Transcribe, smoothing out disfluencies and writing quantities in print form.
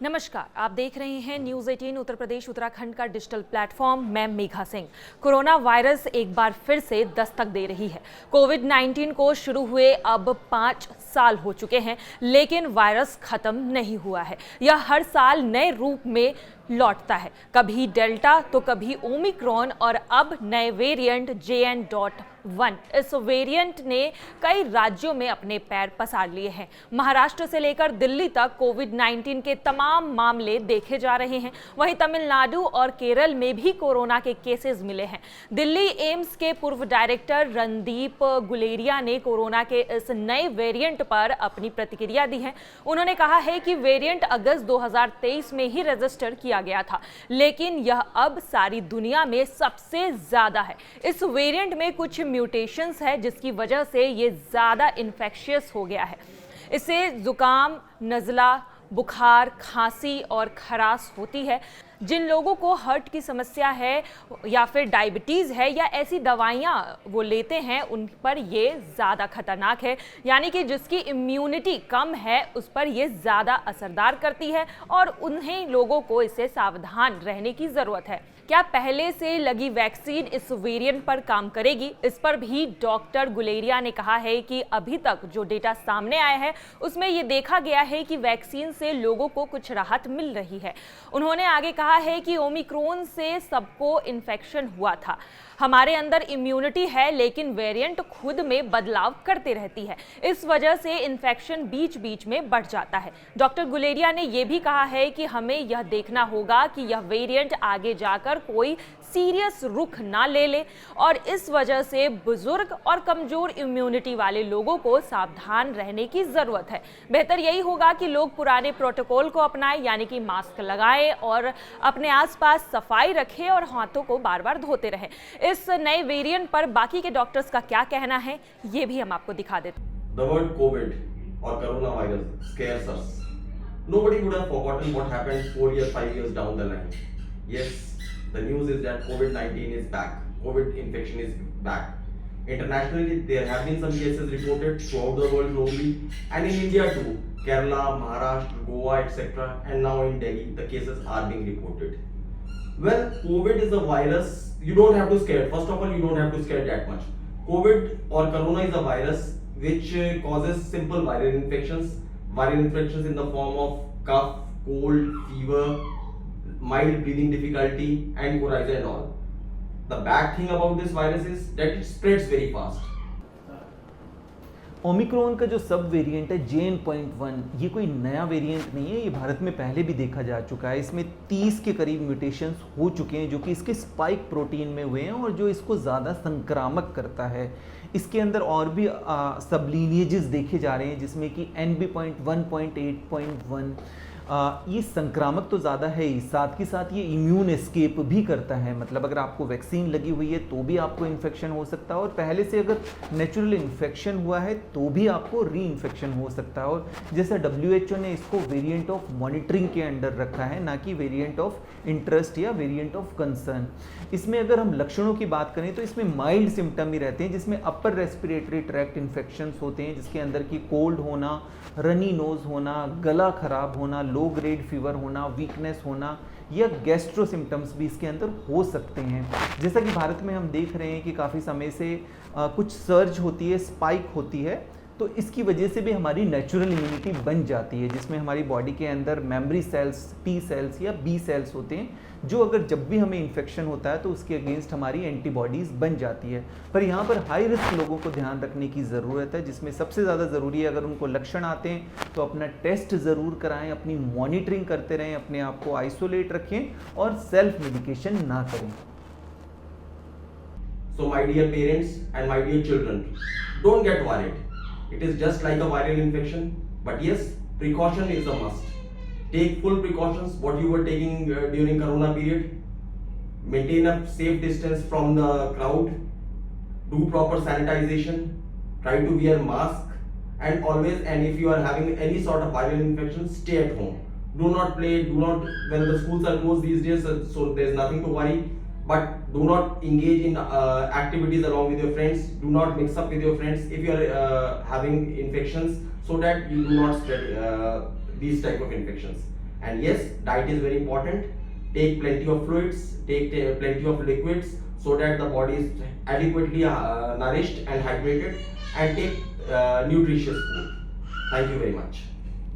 नमस्कार, आप देख रहे हैं न्यूज 18 उत्तर प्रदेश उत्तराखंड का डिजिटल प्लेटफॉर्म। मैं मेघा सिंह। कोरोना वायरस एक बार फिर से दस्तक दे रही है। कोविड-19 को शुरू हुए अब 5 साल हो चुके हैं, लेकिन वायरस खत्म नहीं हुआ है। यह हर साल नए रूप में लौटता है, कभी डेल्टा तो कभी ओमिक्रॉन और अब नए वेरिएंट JN.1। इस वेरिएंट ने कई राज्यों में अपने पैर पसार लिए हैं। महाराष्ट्र से लेकर दिल्ली तक कोविड-19 के तमाम मामले देखे जा रहे हैं। वहीं तमिलनाडु और केरल में भी कोरोना के केसेस मिले हैं। दिल्ली एम्स के पूर्व डायरेक्टर रणदीप गुलेरिया ने कोरोना के इस नए वेरिएंट पर अपनी प्रतिक्रिया दी है। उन्होंने कहा है कि वेरिएंट अगस्त 2023 में ही रजिस्टर किया गया था, लेकिन यह अब सारी दुनिया में सबसे ज्यादा है। इस वेरिएंट में कुछ म्यूटेशंस है, जिसकी वजह से ये ज्यादा इन्फेक्शियस हो गया है। इससे जुकाम, नज़ला, बुखार, खांसी और खराश होती है। जिन लोगों को हार्ट की समस्या है या फिर डायबिटीज़ है या ऐसी दवाइयाँ वो लेते हैं, उन पर ये ज़्यादा खतरनाक है। यानी कि जिसकी इम्यूनिटी कम है उस पर ये ज़्यादा असरदार करती है और उन्हें लोगों को इससे सावधान रहने की ज़रूरत है। क्या पहले से लगी वैक्सीन इस वेरिएंट पर काम करेगी? इस पर भी डॉक्टर गुलेरिया ने कहा है कि अभी तक जो डेटा सामने आया है उसमें ये देखा गया है कि वैक्सीन से लोगों को कुछ राहत मिल रही है। उन्होंने आगे कहा है कि ओमिक्रॉन से सबको इन्फेक्शन हुआ था। हमारे अंदर इम्यूनिटी है, लेकिन वेरिएंट खुद में बदलाव करते रहती है। इस वजह से इन्फेक्शन बीच बीच में बढ़ जाता है। डॉक्टर गुलेरिया ने यह भी कहा है कि हमें यह देखना होगा कि यह वेरिएंट आगे जाकर कोई सीरियस रुख ना ले ले और इस वजह से बुजुर्ग और कमजोर इम्यूनिटी वाले लोगों को सावधान रहने की जरूरत है। बेहतर यही होगा कि लोग पुराने प्रोटोकॉल को अपनाएं, यानी कि मास्क लगाएं और अपने आसपास सफाई रखें और हाथों को बार बार धोते रहें। इस नए वेरिएंट पर बाकी के डॉक्टर्स का क्या कहना है, ये भी हम आपको दिखा देते हैं। The word COVID or coronavirus scares us. Nobody would have forgotten what happened 4 years, 5 years down the line. Yes, the news is that COVID-19 is back. COVID infection is back. Internationally, there have been some cases reported throughout the world globally, and in India too. Kerala, Maharashtra, Goa, etc. And now in Delhi, the cases are being reported. Well, COVID is a virus. You don't have to scare. First of all, you don't have to scare that much. COVID or corona is a virus which causes simple viral infections. Viral infections in the form of cough, cold, fever, mild breathing difficulty, and coryza and all. The bad thing about this virus is that it spreads very fast. Omicron का जो सब variant है JN.1, ये कोई नया variant नहीं है। ये भारत में पहले भी देखा जा चुका है। इसमें 30 के करीब म्यूटेशंस हो चुके हैं जो कि इसके स्पाइक प्रोटीन में हुए हैं और जो इसको ज़्यादा संक्रामक करता है। इसके अंदर और भी सब लीनिएजेस देखे जा रहे हैं, जिसमें कि NB.1.8.1 ये संक्रामक तो ज़्यादा है ही, साथ ही साथ ये इम्यून एस्केप भी करता है। मतलब अगर आपको वैक्सीन लगी हुई है तो भी आपको इन्फेक्शन हो सकता है और पहले से अगर नेचुरल इन्फेक्शन हुआ है तो भी आपको री इन्फेक्शन हो सकता है। और जैसा WHO ने इसको वेरिएंट ऑफ मॉनिटरिंग के अंडर रखा है, ना कि वेरिएंट ऑफ इंटरेस्ट या वेरिएंट ऑफ कंसर्न। इसमें अगर हम लक्षणों की बात करें तो इसमें माइल्ड सिम्टम ही रहते हैं, जिसमें अपर रेस्पिरेटरी ट्रैक्ट इन्फेक्शंस होते हैं, जिसके अंदर की कोल्ड होना, रनी नोज होना, गला खराब होना, लो ग्रेड फीवर होना, वीकनेस होना या गैस्ट्रो सिम्टम्स भी इसके अंदर हो सकते हैं। जैसा कि भारत में हम देख रहे हैं कि काफ़ी समय से कुछ सर्ज होती है, स्पाइक होती है, तो इसकी वजह से भी हमारी नेचुरल इम्यूनिटी बन जाती है, जिसमें हमारी बॉडी के अंदर मेमोरी सेल्स, T सेल्स या B सेल्स होते हैं, जो अगर जब भी हमें इन्फेक्शन होता है तो उसके अगेंस्ट हमारी एंटीबॉडीज़ बन जाती है। पर यहाँ पर हाई रिस्क लोगों को ध्यान रखने की ज़रूरत है, जिसमें सबसे ज़्यादा ज़रूरी है अगर उनको लक्षण आते हैं तो अपना टेस्ट ज़रूर कराएं, अपनी मॉनिटरिंग करते रहें, अपने आप को आइसोलेट रखें और सेल्फ मेडिकेशन ना करें। So my dear parents and my dear children, don't get worried. It is just like a viral infection, but yes, precaution is a must. Take full precautions what you were taking during corona period. Maintain a safe distance from the crowd. Do proper sanitization. Try to wear mask and always, and if you are having any sort of viral infection, stay at home. Do not play, when the schools are closed these days, so there is nothing to worry. But do not engage in activities along with your friends. Do not mix up with your friends if you are having infections, so that you do not spread these type of infections. And yes, diet is very important. Take plenty of fluids, take plenty of liquids, so that the body is adequately nourished and hydrated, and take nutritious food. Thank you very much.